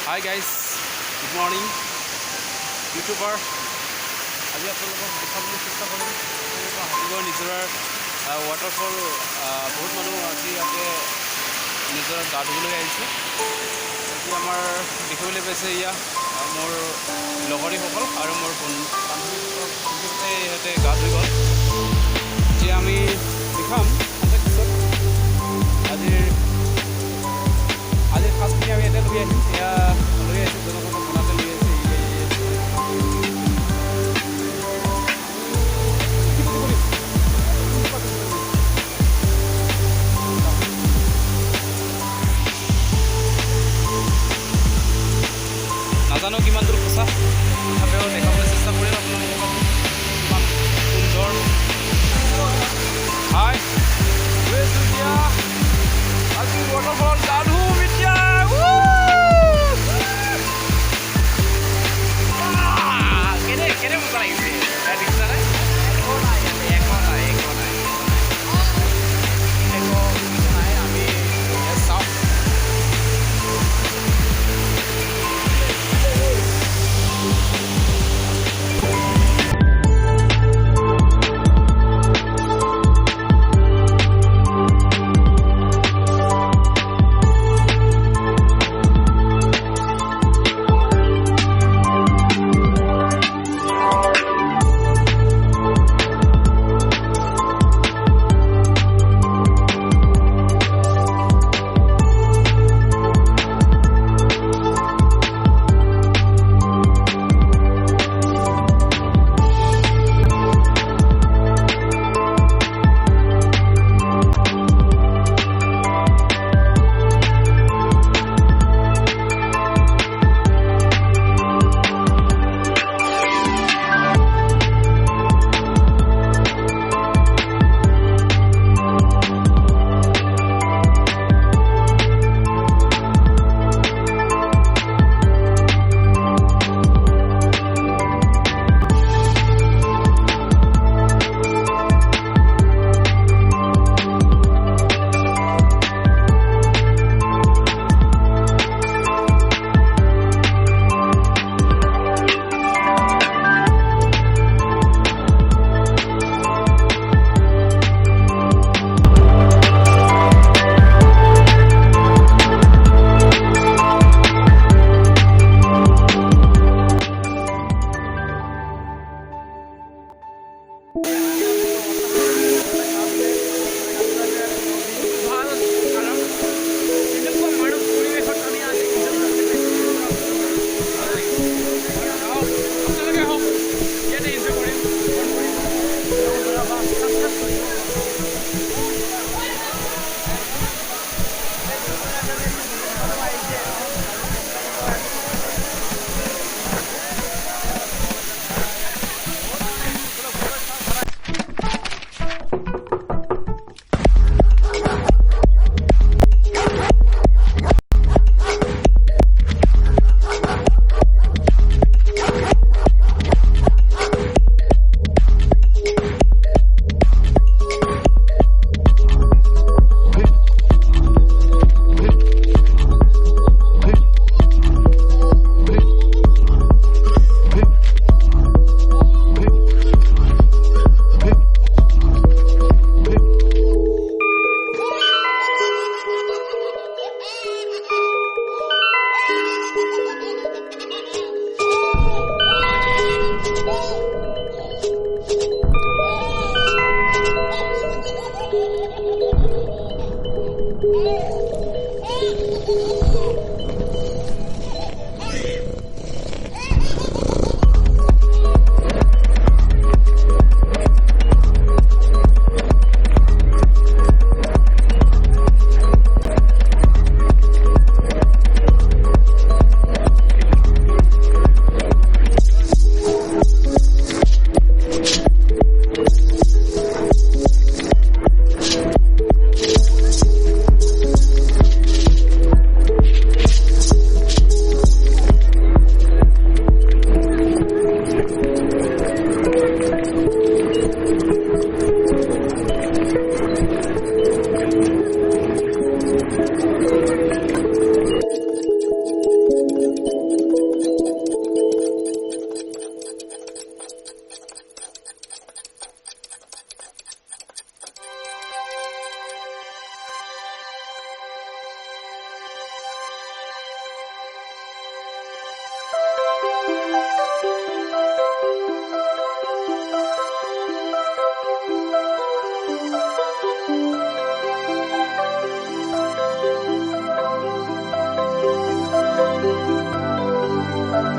Hi guys, good morning. YouTuber. আজি আপোনালোকক দেখাবলৈ চেষ্টা কৰিম হাতীগড় নিজৰাৰ ৱাটাৰফল। বহুত মানুহ আজি ইয়াতে নিজৰাত গা ধুবলৈ আহিছে। আজি আমাৰ দেখিবলৈ পাইছে এয়া মোৰ লগৰীসকল আৰু মোৰ বান্ধৱীসকল ইহঁতে গা ধুই গ'ল। এতিয়া আমি দেখাম পিছত আজিৰ সাজখিনি আমি ইয়াতে লৈ আহিম। এয়া লৈ আহিছোঁ জনগণক বনাতে লৈ আহিছে। নাজানো কিমান দূৰ সঁচা, তথাপিও দেখাবলৈ চেষ্টা কৰিম আপোনালোকক কিমান সুন্দৰ। হাই গৈছোঁ এতিয়া আজি ৱাটাৰফল গা ধুম এতিয়া। কেনে মজা লাগিছে দেখিছানে? আমি চাওঁ।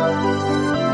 Thank you.